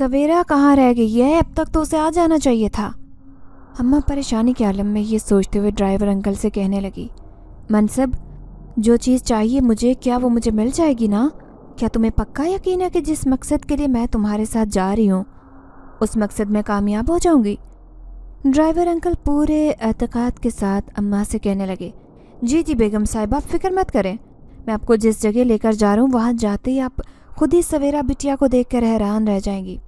सवेरा कहाँ रह गई है? अब तक तो उसे आ जाना चाहिए था। अम्मा परेशानी के आलम में ये सोचते हुए ड्राइवर अंकल से कहने लगी, मनसब, जो चीज़ चाहिए मुझे, क्या वो मुझे मिल जाएगी ना? क्या तुम्हें पक्का यकीन है कि जिस मकसद के लिए मैं तुम्हारे साथ जा रही हूँ उस मकसद में कामयाब हो जाऊंगी? ड्राइवर अंकल पूरे एतकाद के साथ अम्मा से कहने लगे, जी जी बेगम साहिबा, आप फिक्र मत करें। मैं आपको जिस जगह लेकर जा रहा हूँ वहाँ जाते ही आप खुद ही सवेरा बिटिया को देख कर हैरान रह जाएंगी।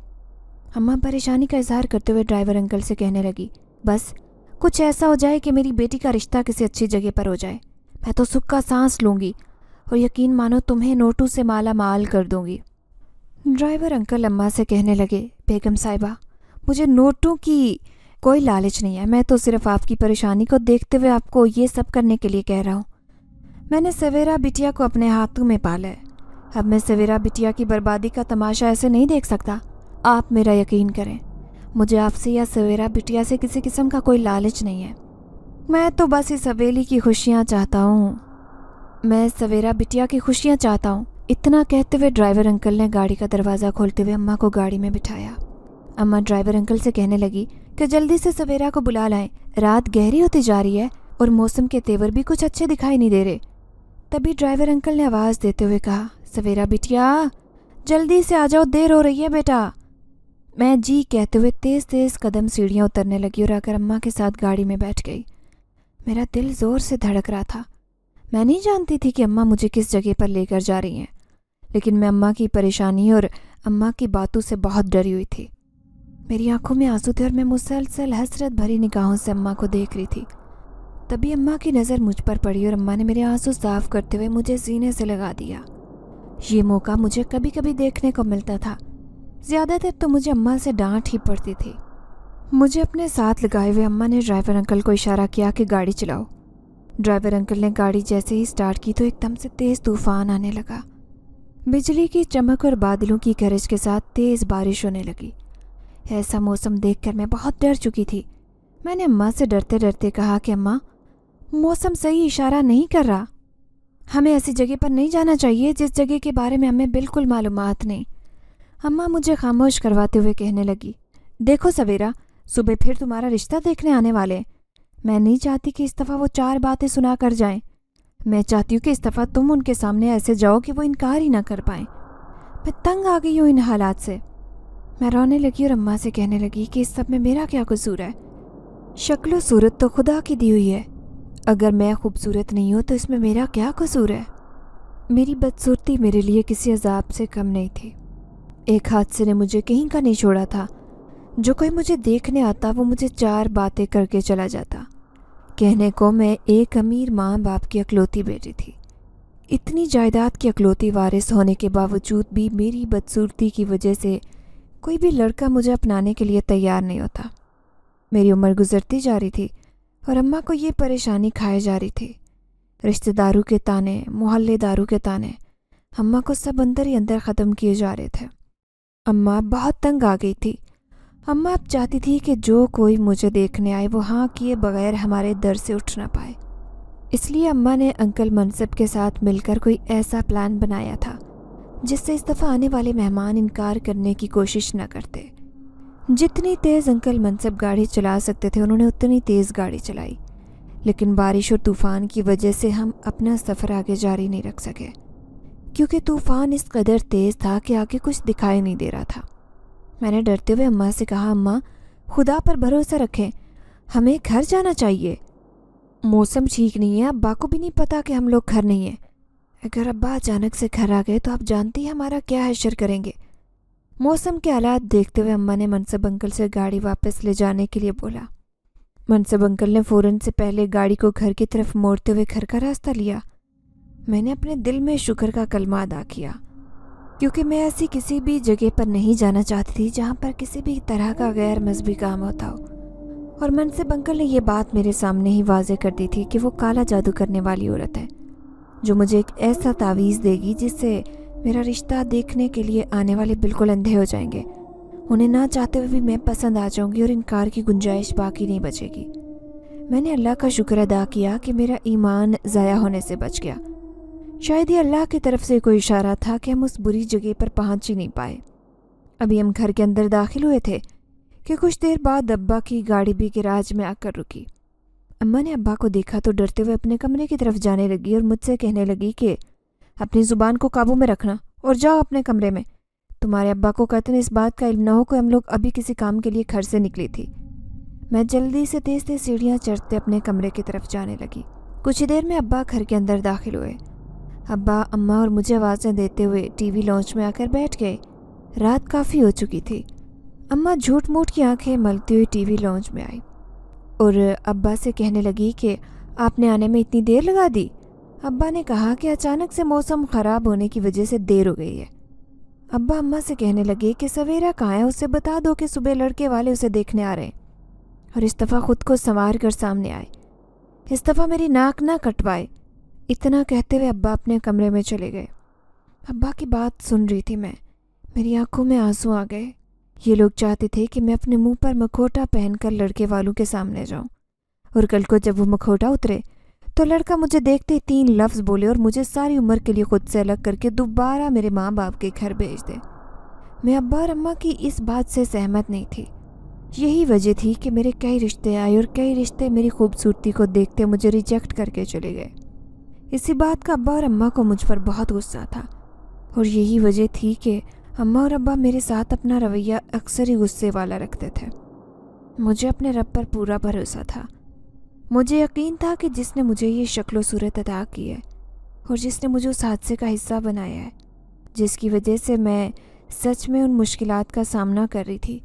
अम्मा परेशानी का इजहार करते हुए ड्राइवर अंकल से कहने लगी, बस कुछ ऐसा हो जाए कि मेरी बेटी का रिश्ता किसी अच्छी जगह पर हो जाए, मैं तो सुख का सांस लूँगी और यकीन मानो तुम्हें नोटों से माला माल कर दूँगी। ड्राइवर अंकल अम्मा से कहने लगे, बेगम साहिबा, मुझे नोटों की कोई लालच नहीं है। मैं तो सिर्फ आपकी परेशानी को देखते हुए आपको ये सब करने के लिए कह रहा हूँ। मैंने सवेरा बिटिया को अपने हाथों में पाला है। अब मैं सवेरा बिटिया की बर्बादी का तमाशा ऐसे नहीं देख सकता। आप मेरा यकीन करें, मुझे आपसे या सवेरा बिटिया से किसी किस्म का कोई लालच नहीं है। मैं तो बस इस हवेली की खुशियाँ चाहता हूँ। मैं सवेरा बिटिया की खुशियाँ चाहता हूँ। इतना कहते हुए ड्राइवर अंकल ने गाड़ी का दरवाज़ा खोलते हुए अम्मा को गाड़ी में बिठाया। अम्मा ड्राइवर अंकल से कहने लगी कि जल्दी से सवेरा को बुला लाएं, रात गहरी होती जा रही है और मौसम के तेवर भी कुछ अच्छे दिखाई नहीं दे रहे। तभी ड्राइवर अंकल ने आवाज़ देते हुए कहा, सवेरा बिटिया, जल्दी से आ जाओ, देर हो रही है बेटा। मैं जी कहते हुए तेज़ तेज़ कदम सीढ़ियाँ उतरने लगी और आकर अम्मा के साथ गाड़ी में बैठ गई। मेरा दिल ज़ोर से धड़क रहा था। मैं नहीं जानती थी कि अम्मा मुझे किस जगह पर लेकर जा रही हैं, लेकिन मैं अम्मा की परेशानी और अम्मा की बातों से बहुत डरी हुई थी। मेरी आंखों में आंसू थे और मैं मुसलसल हसरत भरी निगाहों से अम्मा को देख रही थी। तभी अम्मा की नज़र मुझ पर पड़ी और अम्मा ने मेरे आंसू साफ करते हुए मुझे सीने से लगा दिया। ये मौका मुझे कभी कभी देखने को मिलता था। ज़्यादातर तो मुझे अम्मा से डांट ही पड़ती थी। मुझे अपने साथ लगाए हुए अम्मा ने ड्राइवर अंकल को इशारा किया कि गाड़ी चलाओ। ड्राइवर अंकल ने गाड़ी जैसे ही स्टार्ट की तो एकदम से तेज़ तूफान आने लगा। बिजली की चमक और बादलों की गरज के साथ तेज़ बारिश होने लगी। ऐसा मौसम देखकर मैं बहुत डर चुकी थी। मैंने अम्मा से डरते डरते कहा कि अम्मा, मौसम सही इशारा नहीं कर रहा। हमें ऐसी जगह पर नहीं जाना चाहिए जिस जगह के बारे में हमें बिल्कुल मालूमात नहीं। अम्मा मुझे खामोश करवाते हुए कहने लगी, देखो सवेरा, सुबह फिर तुम्हारा रिश्ता देखने आने वाले हैं। मैं नहीं चाहती कि इस दफ़ा वो 4 बातें सुना कर जाएं। मैं चाहती हूँ कि इस दफ़ा तुम उनके सामने ऐसे जाओ कि वो इनकार ही ना कर पाएं। मैं तंग आ गई हूँ इन हालात से। मैं रोने लगी और अम्मा से कहने लगी कि इस सब में मेरा क्या कसूर है? शक्ल सूरत तो खुदा की दी हुई है। अगर मैं खूबसूरत नहीं हूँ तो इसमें मेरा क्या कसूर है? मेरी बदसूरती मेरे लिए किसी अजाब से कम नहीं थी। एक हादसे ने मुझे कहीं का नहीं छोड़ा था। जो कोई मुझे देखने आता वो मुझे 4 बातें करके चला जाता। कहने को मैं एक अमीर माँ बाप की अकलौती बेटी थी। इतनी जायदाद की अकलौती वारिस होने के बावजूद भी मेरी बदसूरती की वजह से कोई भी लड़का मुझे अपनाने के लिए तैयार नहीं होता। मेरी उम्र गुजरती जा रही थी और अम्मा को ये परेशानी खाए जा रही थी। रिश्तेदारों के ताने, मोहल्लेदारों के ताने, अम्मा को सब अंदर ही अंदर ख़त्म किए जा रहे थे। अम्मा बहुत तंग आ गई थी। अम्मा अब चाहती थी कि जो कोई मुझे देखने आए वो हाँ किए बगैर हमारे दर से उठ ना पाए। इसलिए अम्मा ने अंकल मनसब के साथ मिलकर कोई ऐसा प्लान बनाया था जिससे इस दफ़ा आने वाले मेहमान इनकार करने की कोशिश न करते। जितनी तेज़ अंकल मनसब गाड़ी चला सकते थे उन्होंने उतनी तेज़ गाड़ी चलाई, लेकिन बारिश और तूफ़ान की वजह से हम अपना सफ़र आगे जारी नहीं रख सके, क्योंकि तूफ़ान इस कदर तेज़ था कि आगे कुछ दिखाई नहीं दे रहा था। मैंने डरते हुए अम्मा से कहा, अम्मा, खुदा पर भरोसा रखें, हमें घर जाना चाहिए। मौसम ठीक नहीं है, अब्बा को भी नहीं पता कि हम लोग घर नहीं हैं। अगर अब्बा अचानक से घर आ गए तो आप जानती हैं हमारा क्या हश्र करेंगे। मौसम के हालात देखते हुए अम्मा ने मनसब अंकल से गाड़ी वापस ले जाने के लिए बोला। मनसब अंकल ने फ़ौरन से पहले गाड़ी को घर की तरफ मोड़ते हुए घर का रास्ता लिया। मैंने अपने दिल में शुक्र का कलमा अदा किया, क्योंकि मैं ऐसी किसी भी जगह पर नहीं जाना चाहती थी जहाँ पर किसी भी तरह का गैर मजहबी काम होता हो। और मनसब अंकल ने यह बात मेरे सामने ही वाज़े कर दी थी कि वो काला जादू करने वाली औरत है जो मुझे एक ऐसा तावीज़ देगी जिससे मेरा रिश्ता देखने के लिए आने वाले बिल्कुल अंधे हो जाएंगे। उन्हें ना चाहते हुए भी मैं पसंद आ जाऊंगी और इनकार की गुंजाइश बाकी नहीं बचेगी। मैंने अल्लाह का शुक्र अदा किया कि मेरा ईमान ज़ाया होने से बच गया। शायद ये अल्लाह की तरफ से कोई इशारा था कि हम उस बुरी जगह पर पहुंच ही नहीं पाए। ابھی ہم گھر کے اندر داخل ہوئے تھے کہ کچھ دیر بعد ابا کی گاڑی بھی گیراج میں آ کر رکی۔ اماں نے ابا کو دیکھا تو ڈرتے ہوئے اپنے کمرے کی طرف جانے لگی اور مجھ سے کہنے لگی کہ اپنی زبان کو قابو میں رکھنا اور جاؤ اپنے کمرے میں۔ تمہارے ابا کو قطعاً اس بات کا علم نہ ہو کہ ہم لوگ ابھی کسی کام کے لیے گھر سے نکلی تھی۔ میں جلدی سے تیز تیز سیڑھیاں چڑھتے اپنے کمرے کی طرف جانے لگی۔ کچھ دیر میں ابا گھر کے اندر داخل ہوئے۔ ابا اماں اور مجھے آوازیں دیتے ہوئے ٹی وی لانچ میں آ کر بیٹھ گئے۔ رات کافی ہو چکی تھی۔ اماں جھوٹ موٹ کی آنکھیں ملتی ہوئی ٹی وی لانچ میں آئی اور ابا سے کہنے لگی کہ آپ نے آنے میں اتنی دیر لگا دی۔ ابا نے کہا کہ اچانک سے موسم خراب ہونے کی وجہ سے دیر ہو گئی ہے۔ ابا اماں سے کہنے لگے کہ سویرا کہاں ہے، اسے بتا دو کہ صبح لڑکے والے اسے دیکھنے آ رہے ہیں، اور اس دفعہ خود کو سنوار کر سامنے آئے، اس دفعہ میری ناک نہ کٹوائے۔ اتنا کہتے ہوئے ابا اپنے کمرے میں چلے گئے۔ ابا کی بات سن رہی تھی میں، میری آنکھوں میں آنسو آ گئے۔ یہ لوگ چاہتے تھے کہ میں اپنے منہ پر مکھوٹا پہن کر لڑکے والوں کے سامنے جاؤں، اور کل کو جب وہ مکھوٹا اترے تو لڑکا مجھے دیکھتے 3 لفظ بولے اور مجھے ساری عمر کے لیے خود سے الگ کر کے دوبارہ میرے ماں باپ کے گھر بھیج دے۔ میں ابا اور اماں کی اس بات سے سہمت نہیں تھی۔ یہی وجہ تھی کہ میرے کئی رشتے آئے اور کئی رشتے میری خوبصورتی کو دیکھتے مجھے ریجیکٹ کر کے چلے گئے۔ اسی بات کا ابا اور اماں کو مجھ پر بہت غصہ تھا، اور یہی وجہ تھی کہ اماں اور ابا میرے ساتھ اپنا رویہ اکثر ہی غصے والا رکھتے تھے۔ مجھے اپنے رب پر پورا بھروسہ تھا۔ مجھے یقین تھا کہ جس نے مجھے یہ شکل و صورت عطا کی ہے اور جس نے مجھے اس حادثے کا حصہ بنایا ہے جس کی وجہ سے میں سچ میں ان مشکلات کا سامنا کر رہی تھی،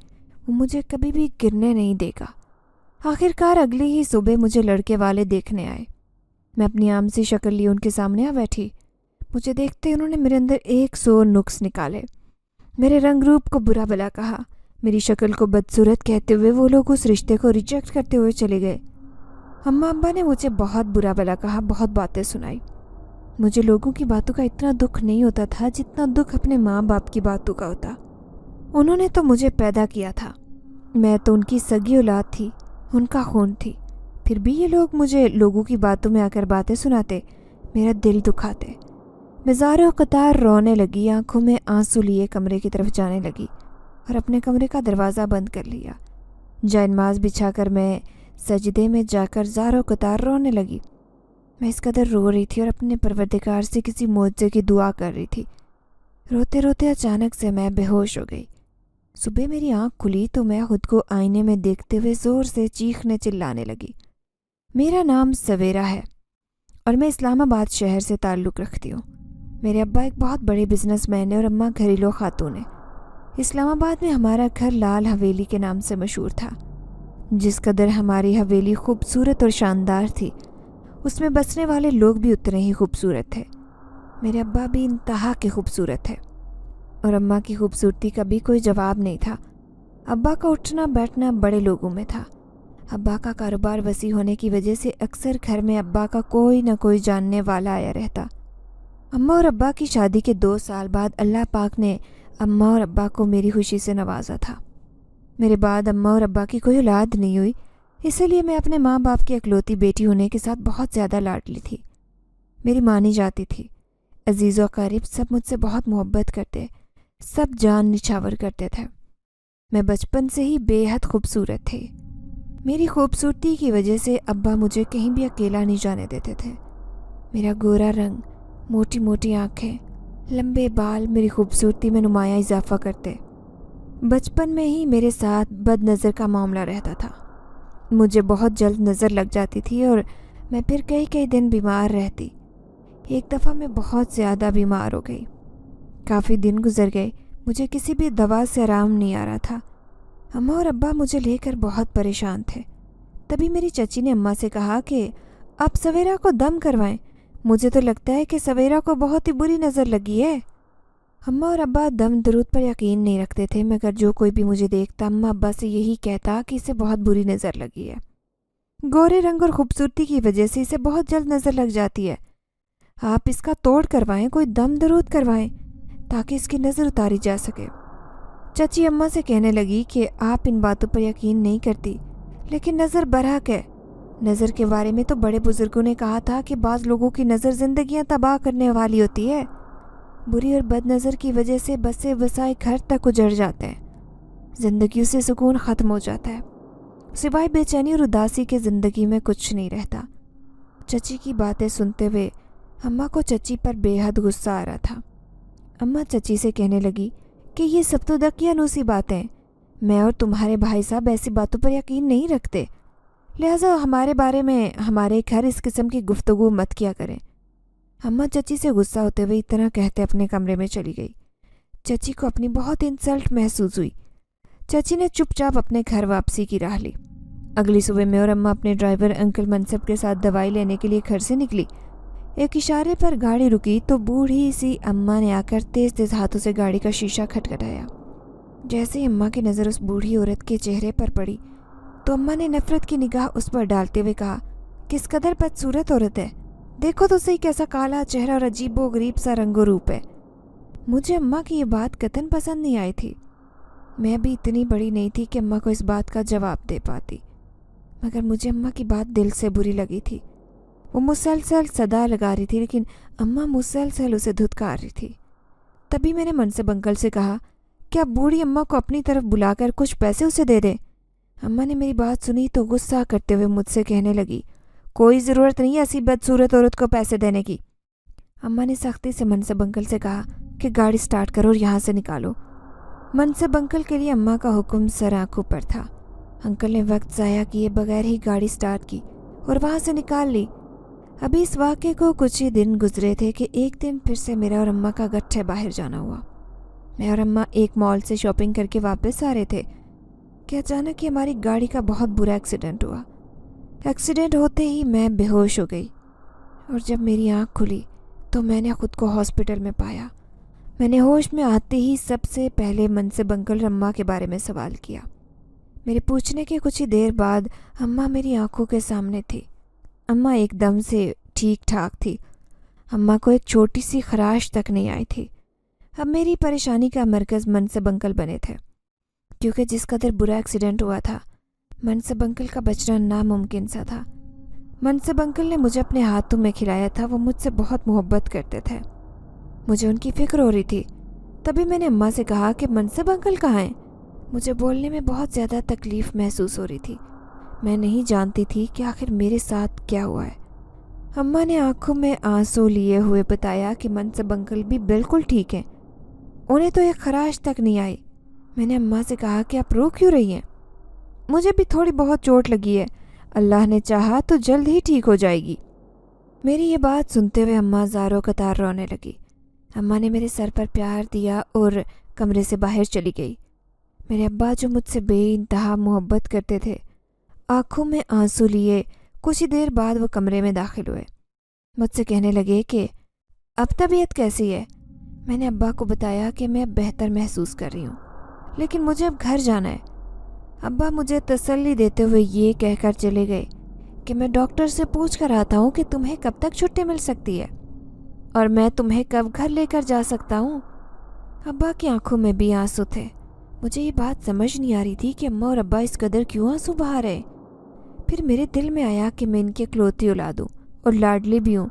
وہ مجھے کبھی بھی گرنے نہیں دے گا۔ آخرکار اگلی ہی صبح مجھے لڑکے والے دیکھنے آئے۔ میں اپنی عام سی شکل لیے ان کے سامنے آ بیٹھی۔ مجھے دیکھتے انہوں نے میرے اندر 100 نقص نکالے، میرے رنگ روپ کو برا بلا کہا، میری شکل کو بدصورت کہتے ہوئے وہ لوگ اس رشتے کو ریجیکٹ کرتے ہوئے چلے گئے۔ اماں ابا نے مجھے بہت برا بلا کہا، بہت باتیں سنائی۔ مجھے لوگوں کی باتوں کا اتنا دکھ نہیں ہوتا تھا جتنا دکھ اپنے ماں باپ کی باتوں کا ہوتا۔ انہوں نے تو مجھے پیدا کیا تھا، میں تو ان کی سگی اولاد تھی، ان کا خون تھی، پھر بھی یہ لوگ مجھے لوگوں کی باتوں میں آ کر باتیں سناتے، میرا دل دکھاتے۔ میں زاروں قطار رونے لگی، آنکھوں میں آنسو لیے کمرے کی طرف جانے لگی اور اپنے کمرے کا دروازہ بند کر لیا۔ جائے نماز بچھا کر میں سجدے میں جا کر زاروں قطار رونے لگی۔ میں اس قدر رو رہی تھی اور اپنے پروردگار سے کسی معجزے کی دعا کر رہی تھی۔ روتے روتے اچانک سے میں بے ہوش ہو گئی۔ صبح میری آنکھ کھلی تو میں خود کو آئینے میں دیکھتے ہوئے زور سے چیخنے چلانے لگی۔ میرا نام سویرا ہے اور میں اسلام آباد شہر سے تعلق رکھتی ہوں۔ میرے ابا ایک بہت بڑے بزنس مین ہیں اور اماں گھریلو خاتون ہیں۔ اسلام آباد میں ہمارا گھر لال حویلی کے نام سے مشہور تھا۔ جس قدر ہماری حویلی خوبصورت اور شاندار تھی، اس میں بسنے والے لوگ بھی اتنے ہی خوبصورت تھے۔ میرے ابا بھی انتہا کے خوبصورت تھے اور اماں کی خوبصورتی کا بھی کوئی جواب نہیں تھا۔ ابا کا اٹھنا بیٹھنا بڑے لوگوں میں تھا۔ ابا کا کاروبار وسیع ہونے کی وجہ سے اکثر گھر میں ابا کا کوئی نہ کوئی جاننے والا آیا رہتا۔ اماں اور ابا کی شادی کے 2 سال بعد اللہ پاک نے اماں اور ابا کو میری خوشی سے نوازا تھا۔ میرے بعد اماں اور ابا کی کوئی اولاد نہیں ہوئی، اسی لیے میں اپنے ماں باپ کی اکلوتی بیٹی ہونے کے ساتھ بہت زیادہ لاڈلی تھی۔ میری مانی جاتی تھی، عزیز و اقارب سب مجھ سے بہت محبت کرتے، سب جان نچھاور کرتے تھے۔ میں بچپن سے ہی بے حد خوبصورت تھی۔ میری خوبصورتی کی وجہ سے ابا مجھے کہیں بھی اکیلا نہیں جانے دیتے تھے۔ میرا گورا رنگ، موٹی موٹی آنکھیں، لمبے بال میری خوبصورتی میں نمایاں اضافہ کرتے۔ بچپن میں ہی میرے ساتھ بد نظر کا معاملہ رہتا تھا۔ مجھے بہت جلد نظر لگ جاتی تھی اور میں پھر کئی دن بیمار رہتی۔ ایک دفعہ میں بہت زیادہ بیمار ہو گئی۔ کافی دن گزر گئے، مجھے کسی بھی دوا سے آرام نہیں آ رہا تھا۔ اماں اور ابا مجھے لے کر بہت پریشان تھے۔ تبھی میری چچی نے اماں سے کہا کہ آپ سویرا کو دم کروائیں، مجھے تو لگتا ہے کہ سویرا کو بہت ہی بری نظر لگی ہے۔ اماں اور ابا دم درود پر یقین نہیں رکھتے تھے، مگر جو کوئی بھی مجھے دیکھتا اماں ابا سے یہی کہتا کہ اسے بہت بری نظر لگی ہے، گورے رنگ اور خوبصورتی کی وجہ سے اسے بہت جلد نظر لگ جاتی ہے، آپ اس کا توڑ کروائیں، کوئی دم درود کروائیں تاکہ اس کی نظر اتاری جا سکے۔ چچی اماں سے کہنے لگی کہ آپ ان باتوں پر یقین نہیں کرتی، لیکن نظر برحق ہے۔ نظر کے بارے میں تو بڑے بزرگوں نے کہا تھا کہ بعض لوگوں کی نظر زندگیاں تباہ کرنے والی ہوتی ہے، बुरी और बदनज़र की वजह से बसे बसाए घर तक उजड़ जाते हैं। ज़िंदगी से सुकून ख़त्म हो जाता है। सिवाय बेचैनी और उदासी के ज़िंदगी में कुछ नहीं रहता। चची की बातें सुनते हुए अम्मा को चची पर बेहद गुस्सा आ रहा था। अम्मा चची से कहने लगी कि ये सब तो दकियानूसी बातें हैं। मैं और तुम्हारे भाई साहब ऐसी बातों पर यकीन नहीं रखते, लिहाजा हमारे बारे में हमारे घर इस किस्म की गुफ्तगू मत किया करें। अम्मा चची से गुस्सा होते हुए इतना कहते अपने कमरे में चली गई। चची को अपनी बहुत इंसल्ट महसूस हुई। चची ने चुपचाप अपने घर वापसी की राह ली। अगली सुबह मैं और अम्मा अपने ड्राइवर अंकल मनसब के साथ दवाई लेने के लिए घर से निकली। एक इशारे पर गाड़ी रुकी तो बूढ़ी सी अम्मा ने आकर तेज तेज हाथों से गाड़ी का शीशा खटखटाया। जैसे ही अम्मा की नज़र उस बूढ़ी औरत के चेहरे पर पड़ी तो अम्मा ने नफरत की निगाह उस पर डालते हुए कहा, किस कदर बदसूरत औरत है, देखो तो सही कैसा काला चेहरा और अजीबो गरीब सा रंगो रूप है। मुझे अम्मा की ये बात कतन पसंद नहीं आई थी। मैं भी इतनी बड़ी नहीं थी कि अम्मा को इस बात का जवाब दे पाती, मगर मुझे अम्मा की बात दिल से बुरी लगी थी। वो मुसलसल सदा लगा रही थी, लेकिन अम्मा मुसलसल उसे धुतकार रही थी। तभी मैंने मनसब अंकल से कहा कि आप बूढ़ी अम्मा को अपनी तरफ बुलाकर कुछ पैसे उसे दे दें। अम्मा ने मेरी बात सुनी तो गुस्सा करते हुए मुझसे कहने लगी, कोई ज़रूरत नहीं है ऐसी बदसूरत औरत को पैसे देने की। अम्मा ने सख्ती से मनसब अंकल से कहा कि गाड़ी स्टार्ट करो और यहाँ से निकालो। मनसब अंकल के लिए अम्मा का हुक्म सर आंखों पर था। अंकल ने वक्त ज़ाया किए बगैर ही गाड़ी स्टार्ट की और वहाँ से निकाल ली। अभी इस वाक़े को कुछ ही दिन गुजरे थे कि एक दिन फिर से मेरा और अम्मा का गट्ठे बाहर जाना हुआ। मैं और अम्मा एक मॉल से शॉपिंग करके वापस आ रहे थे कि अचानक ही हमारी गाड़ी का बहुत बुरा एक्सीडेंट हुआ। एक्सीडेंट होते ही मैं बेहोश हो गई और जब मेरी आँख खुली तो मैंने खुद को हॉस्पिटल में पाया। मैंने होश में आते ही सबसे पहले मनसब अंकल अम्मा के बारे में सवाल किया। मेरे पूछने के कुछ ही देर बाद अम्मा मेरी आंखों के सामने थी। अम्मा एकदम से ठीक ठाक थी। अम्मा को एक छोटी सी खराश तक नहीं आई थी। अब मेरी परेशानी का मरकज़ मनसब अंकल बने थे, क्योंकि जिस कदर बुरा एक्सीडेंट हुआ था मनसब अंकल का बचना नामुमकिन सा था। मनसब अंकल ने मुझे अपने हाथों में खिलाया था। वो मुझसे बहुत मोहब्बत करते थे। मुझे उनकी फ़िक्र हो रही थी। तभी मैंने अम्मा से कहा कि मनसब अंकल कहाँ हैं। मुझे बोलने में बहुत ज़्यादा तकलीफ़ महसूस हो रही थी। मैं नहीं जानती थी कि आखिर मेरे साथ क्या हुआ है। अम्मा ने आंखों में आंसू लिए हुए बताया कि मनसब अंकल भी बिल्कुल ठीक हैं, उन्हें तो एक खराश तक नहीं आई। मैंने अम्मा से कहा कि आप रो क्यों रही हैं? मुझे भी थोड़ी बहुत चोट लगी है, अल्लाह ने चाहा तो जल्द ही ठीक हो जाएगी। मेरी ये बात सुनते हुए अम्मा ज़ारो कतार रोने लगी। अम्मा ने मेरे सर पर प्यार दिया और कमरे से बाहर चली गई। मेरे अब्बा जो मुझसे बेइंतहा मोहब्बत करते थे, आंखों में आंसू लिए कुछ ही देर बाद वो कमरे में दाखिल हुए। मुझसे कहने लगे कि अब तबीयत कैसी है? मैंने अब्बा को बताया कि मैं अब बेहतर महसूस कर रही हूँ, लेकिन मुझे अब घर जाना है। अब्बा मुझे तसल्ली देते हुए ये कहकर चले गए कि मैं डॉक्टर से पूछ कर आता हूँ कि तुम्हें कब तक छुट्टी मिल सकती है और मैं तुम्हें कब घर लेकर जा सकता हूँ। अब्बा की आंखों में भी आंसू थे। मुझे ये बात समझ नहीं आ रही थी कि अम्मा और अब्बा इस कदर क्यों आंसू बहा रहे। फिर मेरे दिल में आया कि मैं इनके इकलौती औलाद हूँ और लाडली भी हूँ।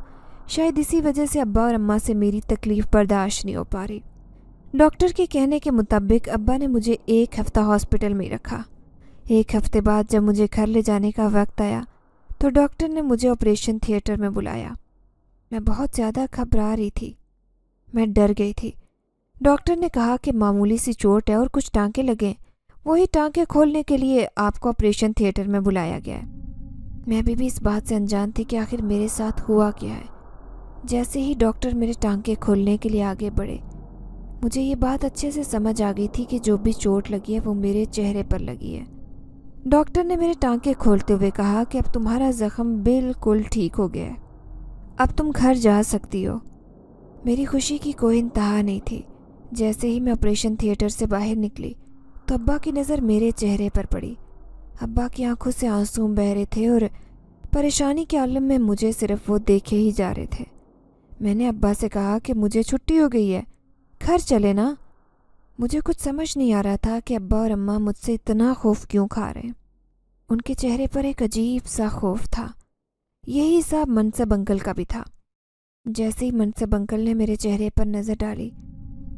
शायद इसी वजह से अब्बा और अम्मा से मेरी तकलीफ़ बर्दाश्त नहीं हो पा रही। डॉक्टर के कहने के मुताबिक अब्बा ने मुझे 1 हफ़्ता हॉस्पिटल में रखा। 1 हफ़्ते बाद जब मुझे घर ले जाने का वक्त आया तो डॉक्टर ने मुझे ऑपरेशन थिएटर में बुलाया। मैं बहुत ज़्यादा घबरा रही थी। मैं डर गई थी। डॉक्टर ने कहा कि मामूली सी चोट है और कुछ टाँके लगे, वही टाँके खोलने के लिए आपको ऑपरेशन थिएटर में बुलाया गया है। मैं अभी भी इस बात से अनजान थी कि आखिर मेरे साथ हुआ क्या है। जैसे ही डॉक्टर मेरे टाँके खोलने के लिए आगे बढ़े, मुझे ये बात अच्छे से समझ आ गई थी कि जो भी चोट लगी है वो मेरे चेहरे पर लगी है। डॉक्टर ने मेरे टाँके खोलते हुए कहा कि अब तुम्हारा ज़ख्म बिल्कुल ठीक हो गया है, अब तुम घर जा सकती हो। मेरी खुशी की कोई इंतहा नहीं थी। जैसे ही मैं ऑपरेशन थिएटर से बाहर निकली तो अब्बा की नज़र मेरे चेहरे पर पड़ी। अब्बा की आंखों से आंसू बह रहे थे और परेशानी के आलम में मुझे सिर्फ वो देखे ही जा रहे थे। मैंने अब्बा से कहा कि मुझे छुट्टी हो गई है, घर चले ना। मुझे कुछ समझ नहीं आ रहा था कि अब्बा और अम्मा मुझसे इतना खौफ क्यों खा रहे हैं। उनके चेहरे पर एक अजीब सा खौफ था। यही हिसाब मनसब अंकल का भी था। जैसे ही मनसब अंकल ने मेरे चेहरे पर नज़र डाली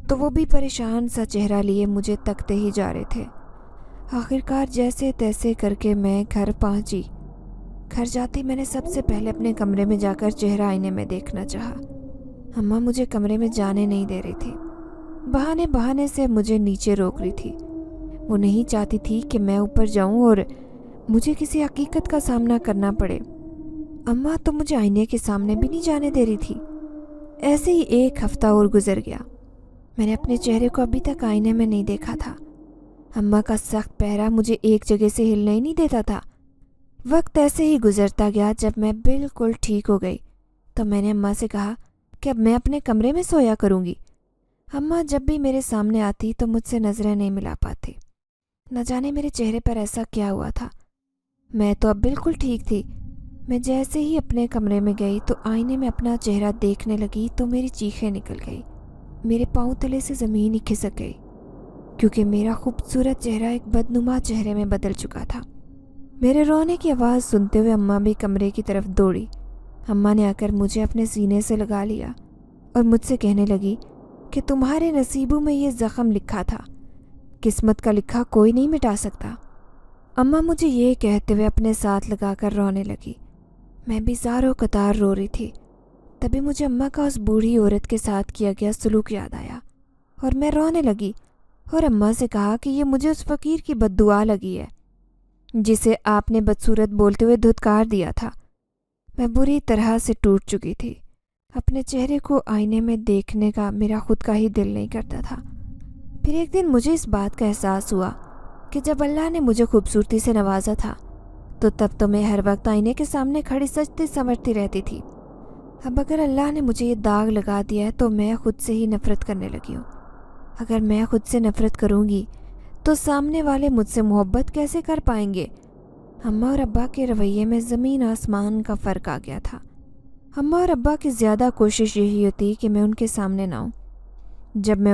तो वो भी परेशान सा चेहरा लिए मुझे तकते ही जा रहे थे। आखिरकार जैसे तैसे करके मैं घर पहुंची। घर जाते ही मैंने सबसे पहले अपने कमरे में जाकर चेहरा आईने में देखना चाहा। अम्मा मुझे कमरे में जाने नहीं दे रही थी, बहाने बहाने से मुझे नीचे रोक रही थी। वो नहीं चाहती थी कि मैं ऊपर जाऊं और मुझे किसी हकीकत का सामना करना पड़े। अम्मा तो मुझे आईने के सामने भी नहीं जाने दे रही थी। ऐसे ही एक हफ्ता और गुजर गया। मैंने अपने चेहरे को अभी तक आईने में नहीं देखा था। अम्मा का सख्त पहरा मुझे एक जगह से हिलने ही नहीं देता था। वक्त ऐसे ही गुजरता गया। जब मैं बिल्कुल ठीक हो गई तो मैंने अम्मा से कहा कि अब मैं अपने कमरे में सोया करूँगी। अम्मा जब भी मेरे सामने आती तो मुझसे नज़रें नहीं मिला पाती। न जाने मेरे चेहरे पर ऐसा क्या हुआ था। मैं तो अब बिल्कुल ठीक थी। मैं जैसे ही अपने कमरे में गई तो आईने में अपना चेहरा देखने लगी तो मेरी चीखें निकल गई। मेरे पाँव तले से ज़मीन ही खिसक गई, क्योंकि मेरा खूबसूरत चेहरा एक बदनुमा चेहरे में बदल चुका था। मेरे रोने की आवाज़ सुनते हुए अम्मा भी कमरे की तरफ दौड़ी। अम्मा ने आकर मुझे अपने सीने से लगा लिया और मुझसे कहने लगी कि तुम्हारे नसीबों में ये ज़ख्म लिखा था, किस्मत का लिखा कोई नहीं मिटा सकता। अम्मा मुझे ये कहते हुए अपने साथ लगाकर रोने लगी। मैं भी ज़ारो कतार रो रही थी। तभी मुझे अम्मा का उस बूढ़ी औरत के साथ किया गया सलूक याद आया और मैं रोने लगी और अम्मा से कहा कि ये मुझे उस फ़कीर की बद्दुआ लगी है जिसे आपने बदसूरत बोलते हुए धुतकार दिया था। मैं बुरी तरह से टूट चुकी थी। अपने चेहरे को आईने में देखने का मेरा खुद का ही दिल नहीं करता था। फिर एक दिन मुझे इस बात का एहसास हुआ कि जब अल्लाह ने मुझे खूबसूरती से नवाजा था तो तब तो मैं हर वक्त आईने के सामने खड़ी सजती संवरती रहती थी। अब अगर अल्लाह ने मुझे ये दाग लगा दिया है तो मैं खुद से ही नफ़रत करने लगी हूँ। अगर मैं खुद से नफ़रत करूँगी तो सामने वाले मुझसे मोहब्बत कैसे कर पाएंगे। अम्मा और अब्बा के रवैये में ज़मीन आसमान का फ़र्क आ गया था। अम्मा और अब्बा की ज़्यादा कोशिश यही होती कि मैं उनके सामने ना आऊँ। जब मैं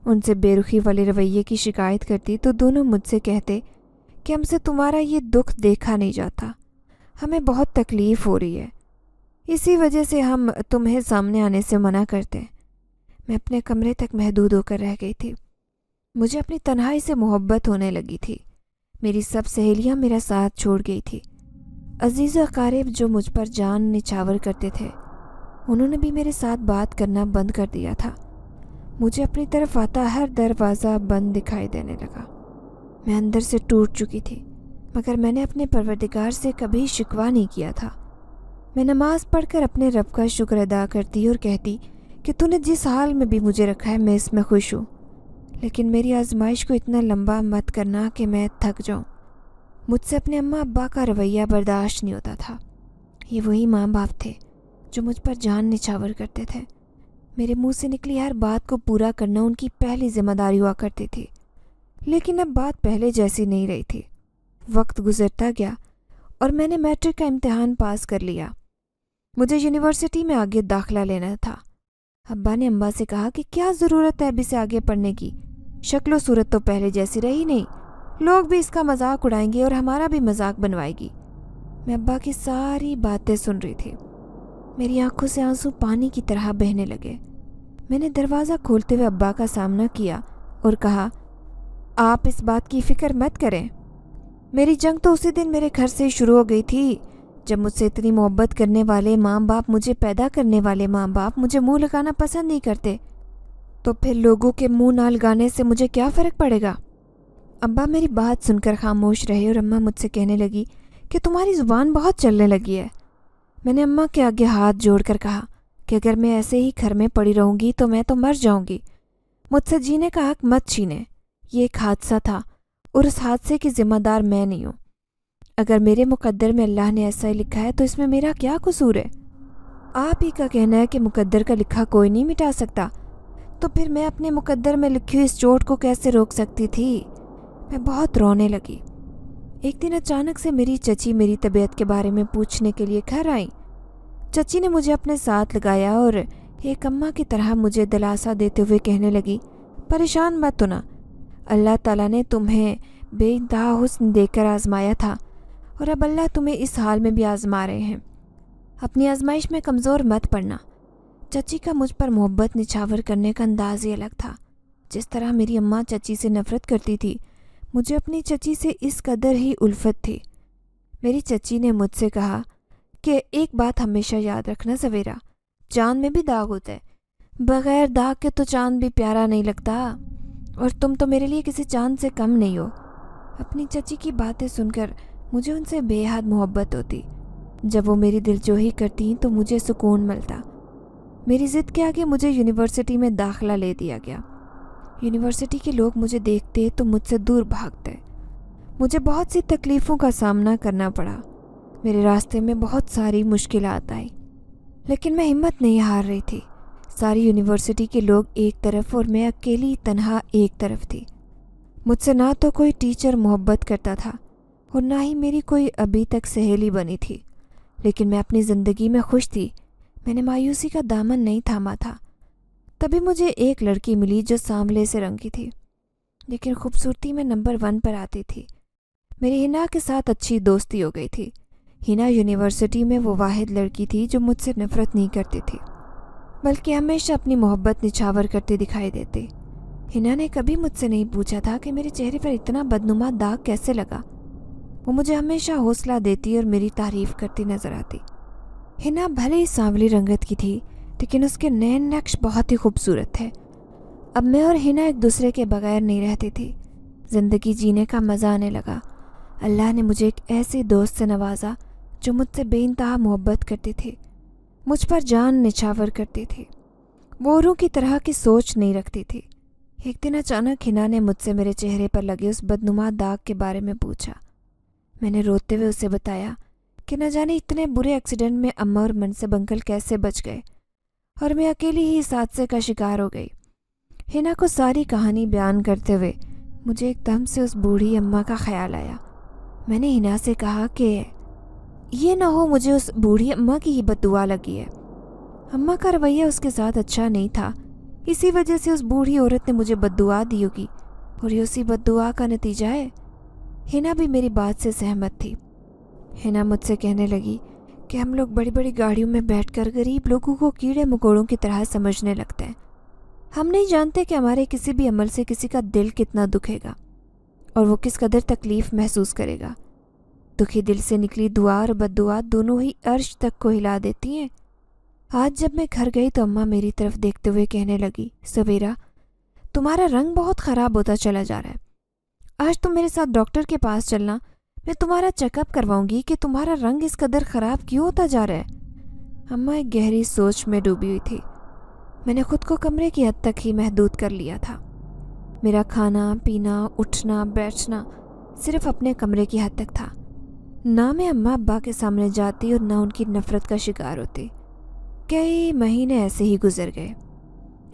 उनसे बेरुखी वाले रवैये की शिकायत करती तो दोनों मुझसे कहते कि हमसे तुम्हारा ये दुख देखा नहीं जाता, हमें बहुत तकलीफ़ हो रही है, इसी वजह से हम तुम्हें सामने आने से मना करते हैं। मैं अपने कमरे तक महदूद होकर रह गई थी। मुझे अपनी तन्हाई से मोहब्बत होने लगी थी। मेरी सब सहेलियां मेरा साथ छोड़ गई थी। अजीज़ अकारिब जो मुझ पर जान निछावर करते थे उन्होंने भी मेरे साथ बात करना बंद कर दिया था। मुझे अपनी तरफ आता हर दरवाज़ा बंद दिखाई देने लगा। मैं अंदर से टूट चुकी थी, मगर मैंने अपने परवरदिगार से कभी शिकवा नहीं किया था। मैं नमाज़ पढ़कर अपने रब का शुक्र अदा करती और कहती कि तूने जिस हाल में भी मुझे रखा है मैं इसमें खुश हूँ, लेकिन मेरी आजमाइश को इतना लंबा मत करना कि मैं थक जाऊँ। मुझसे अपने अम्मा अब्बा का रवैया बर्दाश्त नहीं होता था। ये वही माँ बाप थे जो मुझ पर जान निछावर करते थे। मेरे मुंह से निकली हर बात को पूरा करना उनकी पहली जिम्मेदारी हुआ करती थी, लेकिन अब बात पहले जैसी नहीं रही थी। वक्त गुजरता गया और मैंने मैट्रिक का इम्तिहान पास कर लिया। मुझे यूनिवर्सिटी में आगे दाखिला लेना था। अब्बा ने अम्मा से कहा कि क्या ज़रूरत है अभी से आगे पढ़ने की, शक्ल सूरत तो पहले जैसी रही नहीं, लोग भी इसका मजाक उड़ाएंगे और हमारा भी मजाक बनवाएगी। मैं अब्बा की सारी बातें सुन रही थी। मेरी आंखों से आंसू पानी की तरह बहने लगे। मैंने दरवाज़ा खोलते हुए अब्बा का सामना किया और कहा, आप इस बात की फ़िक्र मत करें। मेरी जंग तो उसी दिन मेरे घर से शुरू हो गई थी जब मुझसे इतनी मोहब्बत करने वाले माँ बाप, मुझे पैदा करने वाले माँ बाप मुझे मुंह लगाना पसंद नहीं करते, तो फिर लोगों के मुंह ना लगाने से मुझे क्या फ़र्क पड़ेगा। अब्बा मेरी बात सुनकर खामोश रहे और अम्मा मुझसे कहने लगी कि तुम्हारी ज़ुबान बहुत चलने लगी है। मैंने अम्मा के आगे हाथ जोड़कर कहा कि अगर मैं ऐसे ही घर में पड़ी रहूँगी तो मैं तो मर जाऊँगी। मुझसे जीने का हक मत छीने। ये एक हादसा था और उस हादसे की ज़िम्मेदार मैं नहीं हूँ। अगर मेरे मुकद्दर में अल्लाह ने ऐसा ही लिखा है तो इसमें मेरा क्या कसूर है। आप ही का कहना है कि मुकद्दर का लिखा कोई नहीं मिटा सकता, तो फिर मैं अपने मुकद्दर में लिखी हुई इस चोट को कैसे रोक सकती थी। मैं बहुत रोने लगी। एक दिन अचानक से मेरी चची मेरी तबीयत के बारे में पूछने के लिए घर आई। चची ने मुझे अपने साथ लगाया और एक अम्मा की तरह मुझे दिलासा देते हुए कहने लगी, परेशान मत होना, अल्लाह ताला ने तुम्हें बेइंतहा हुस्न देकर आजमाया था और अब अल्लाह तुम्हें इस हाल में भी आजमा रहे हैं। अपनी आजमाइश में कमज़ोर मत पड़ना। चची का मुझ पर मोहब्बत निछावर करने का अंदाज ही अलग था। जिस तरह मेरी अम्मा चची से नफ़रत करती थी, मुझे अपनी चची से इस कदर ही उल्फत थी। मेरी चची ने मुझसे कहा कि एक बात हमेशा याद रखना सवेरा, चाँद में भी दाग होता है, बग़ैर दाग के तो चाँद भी प्यारा नहीं लगता, और तुम तो मेरे लिए किसी चाँद से कम नहीं हो। अपनी चची की बातें सुनकर मुझे उनसे बेहद मोहब्बत होती। जब वो मेरी दिलजोही करती तो मुझे सुकून मिलता। मेरी ज़िद के आगे मुझे यूनिवर्सिटी में दाखिला ले दिया गया। यूनिवर्सिटी के लोग मुझे देखते तो मुझसे दूर भागते। मुझे बहुत सी तकलीफ़ों का सामना करना पड़ा। मेरे रास्ते में बहुत सारी मुश्किलात आई, लेकिन मैं हिम्मत नहीं हार रही थी। सारी यूनिवर्सिटी के लोग एक तरफ और मैं अकेली तन्हा एक तरफ थी। मुझसे ना तो कोई टीचर मोहब्बत करता था और ना ही मेरी कोई अभी तक सहेली बनी थी, लेकिन मैं अपनी ज़िंदगी में खुश थी। मैंने मायूसी का दामन नहीं थामा था। तभी मुझे एक लड़की मिली जो सांवले से रंग की थी, लेकिन खूबसूरती में नंबर 1 पर आती थी। मेरी हिना के साथ अच्छी दोस्ती हो गई थी। हिना यूनिवर्सिटी में वो वाहिद लड़की थी जो मुझसे नफ़रत नहीं करती थी, बल्कि हमेशा अपनी मोहब्बत निछावर करती दिखाई देती। हिना ने कभी मुझसे नहीं पूछा था कि मेरे चेहरे पर इतना बदनुमा दाग कैसे लगा। वो मुझे हमेशा हौसला देती और मेरी तारीफ़ करती नज़र आती। हिना भले ही सांवली रंगत की थी, लेकिन उसके नैन नक्श बहुत ही खूबसूरत थे। अब मैं और हिना एक दूसरे के बगैर नहीं रहती थी। ज़िंदगी जीने का मज़ा आने लगा। अल्लाह ने मुझे एक ऐसी दोस्त से नवाजा जो मुझसे बेइंतहा मोहब्बत करती थी, मुझ पर जान निछावर करती थी। वो औरों की तरह की सोच नहीं रखती थी। एक दिन अचानक हिना ने मुझसे मेरे चेहरे पर लगे उस बदनुमा दाग के बारे में पूछा। मैंने रोते हुए उसे बताया कि न जाने इतने बुरे एक्सीडेंट में अम्मा और मनसब अंकल कैसे बच गए और मैं अकेली ही इस हादसे का शिकार हो गई। हिना को सारी कहानी बयान करते हुए मुझे एकदम से उस बूढ़ी अम्मा का ख्याल आया। मैंने हिना से कहा कि ये ना हो मुझे उस बूढ़ी अम्मा की ही बद्दुआ लगी है। अम्मा का रवैया उसके साथ अच्छा नहीं था, इसी वजह से उस बूढ़ी औरत ने मुझे बद्दुआ दी होगी और ये उसी बद्दुआ का नतीजा है। हिना भी मेरी बात से सहमत थी। हिना मुझसे कहने लगी कि हम लोग बड़ी बड़ी गाड़ियों में बैठकर गरीब लोगों को कीड़े मकोड़ों की तरह समझने लगते हैं। हम नहीं जानते कि हमारे किसी भी अमल से किसी का दिल कितना दुखेगा और वो किस कदर तकलीफ़ महसूस करेगा। दुखी दिल से निकली दुआ और बद्दुआ दोनों ही अर्श तक को हिला देती हैं। आज जब मैं घर गई तो अम्मा मेरी तरफ देखते हुए कहने लगी, सवेरा तुम्हारा रंग बहुत ख़राब होता चला जा रहा है। आज तुम मेरे साथ डॉक्टर के पास चलना, मैं तुम्हारा चेकअप करवाऊंगी कि तुम्हारा रंग इस कदर ख़राब क्यों होता जा रहा है। अम्मा एक गहरी सोच में डूबी हुई थी। मैंने खुद को कमरे की हद तक ही महदूद कर लिया था। मेरा खाना पीना उठना बैठना सिर्फ अपने कमरे की हद तक था। ना मैं अम्मा अब्बा के सामने जाती और ना उनकी नफ़रत का शिकार होती। कई महीने ऐसे ही गुजर गए।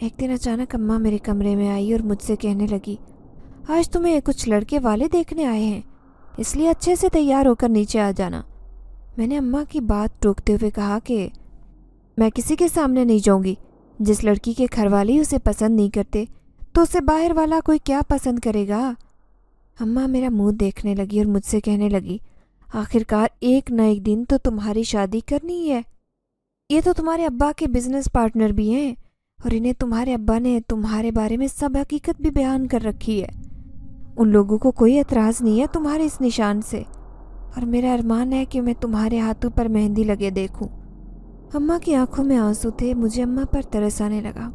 एक दिन अचानक अम्मा मेरे कमरे में आई और मुझसे कहने लगी, आज तुम्हें कुछ लड़के वाले देखने आए हैं, इसलिए अच्छे से तैयार होकर नीचे आ जाना। मैंने अम्मा की बात टोकते हुए कहा कि मैं किसी के सामने नहीं जाऊंगी। जिस लड़की के घर वाले उसे पसंद नहीं करते तो उसे बाहर वाला कोई क्या पसंद करेगा। अम्मा मेरा मुंह देखने लगी और मुझसे कहने लगी, आखिरकार एक न एक दिन तो तुम्हारी शादी करनी ही है। ये तो तुम्हारे अब्बा के बिजनेस पार्टनर भी हैं और इन्हें तुम्हारे अब्बा ने तुम्हारे बारे में सब हकीकत भी बयान कर रखी है। उन लोगों को कोई एतराज़ नहीं है तुम्हारे इस निशान से, और मेरा अरमान है कि मैं तुम्हारे हाथों पर मेहंदी लगे देखूं। अम्मा की आंखों में आंसू थे। मुझे अम्मा पर तरस आने लगा।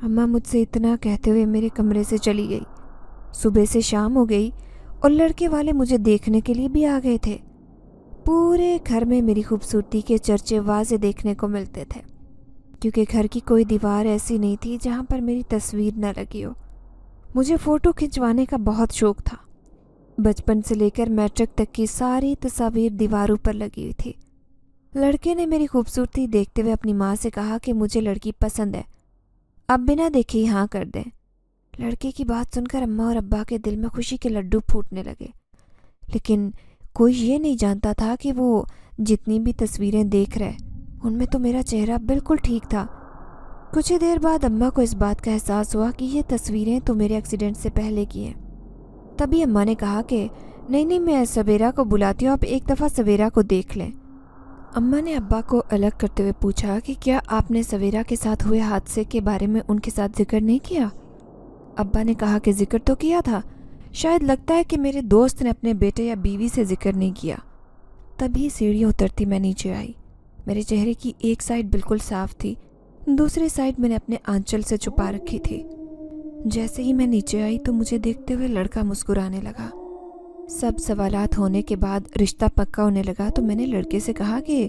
अम्मा मुझसे इतना कहते हुए मेरे कमरे से चली गई। सुबह से शाम हो गई और लड़के वाले मुझे देखने के लिए भी आ गए थे। पूरे घर में मेरी खूबसूरती के चर्चे वाज़े देखने को मिलते थे, क्योंकि घर की कोई दीवार ऐसी नहीं थी जहाँ पर मेरी तस्वीर न लगी हो। मुझे फ़ोटो खिंचवाने का बहुत शौक़ था। बचपन से लेकर मैट्रिक तक की सारी तस्वीर दीवारों पर लगी हुई थी। लड़के ने मेरी खूबसूरती देखते हुए अपनी माँ से कहा कि मुझे लड़की पसंद है, अब बिना देखे ही हाँ कर दें। लड़के की बात सुनकर अम्मा और अब्बा के दिल में खुशी के लड्डू फूटने लगे, लेकिन कोई ये नहीं जानता था कि वो जितनी भी तस्वीरें देख रहे उनमें तो मेरा चेहरा बिल्कुल ठीक था। कुछ ही देर बाद अम्मा को इस बात का एहसास हुआ कि ये तस्वीरें तो मेरे एक्सीडेंट से पहले की हैं। तभी अम्मा ने कहा कि नहीं मैं सवेरा को बुलाती हूँ, आप एक दफ़ा सवेरा को देख लें। अम्मा ने अब्बा को अलग करते हुए पूछा कि क्या आपने सवेरा के साथ हुए हादसे के बारे में उनके साथ जिक्र नहीं किया? अब्बा ने कहा कि जिक्र तो किया था, शायद लगता है कि मेरे दोस्त ने अपने बेटे या बीवी से जिक्र नहीं किया। तभी सीढ़ियाँ उतरती मैं नीचे आई। मेरे चेहरे की एक साइड बिल्कुल साफ थी, दूसरी साइड मैंने अपने आंचल से छुपा रखी थी। जैसे ही मैं नीचे आई तो मुझे देखते हुए लड़का मुस्कुराने लगा। सब सवालात होने के बाद रिश्ता पक्का होने लगा तो मैंने लड़के से कहा कि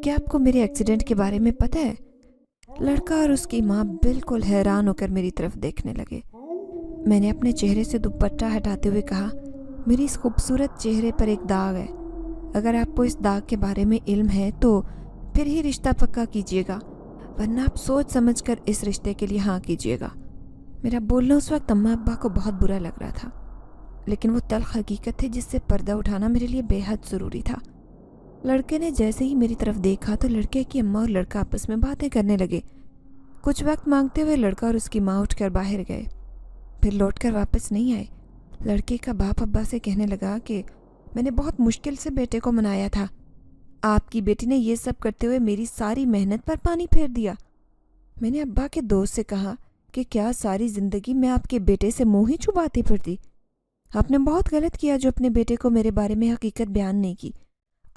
क्या आपको मेरे एक्सीडेंट के बारे में पता है? लड़का और उसकी माँ बिल्कुल हैरान होकर मेरी तरफ देखने लगे। मैंने अपने चेहरे से दुपट्टा हटाते हुए कहा, मेरी इस खूबसूरत चेहरे पर एक दाग है। अगर आपको इस दाग के बारे में इल्म है तो फिर ही रिश्ता पक्का कीजिएगा, वरना आप सोच समझ कर इस रिश्ते के लिए हाँ कीजिएगा। मेरा बोलना उस वक्त अम्मा अब्बा को बहुत बुरा लग रहा था, लेकिन वो तल्ख हकीकत थी जिससे पर्दा उठाना मेरे लिए बेहद ज़रूरी था। लड़के ने जैसे ही मेरी तरफ देखा तो लड़के की अम्मा और लड़का आपस में बातें करने लगे। कुछ वक्त मांगते हुए लड़का और उसकी माँ उठकर बाहर गए, फिर लौटकर वापस नहीं आए। लड़के का बाप अब्बा से कहने लगा कि मैंने बहुत मुश्किल से बेटे को मनाया था, आपकी बेटी ने ये सब करते हुए मेरी सारी मेहनत पर पानी फेर दिया। मैंने अब्बा के दोस्त से कहा कि क्या सारी ज़िंदगी मैं आपके बेटे से मुँह ही छुपाती फिरती? आपने बहुत गलत किया जो अपने बेटे को मेरे बारे में हकीकत बयान नहीं की।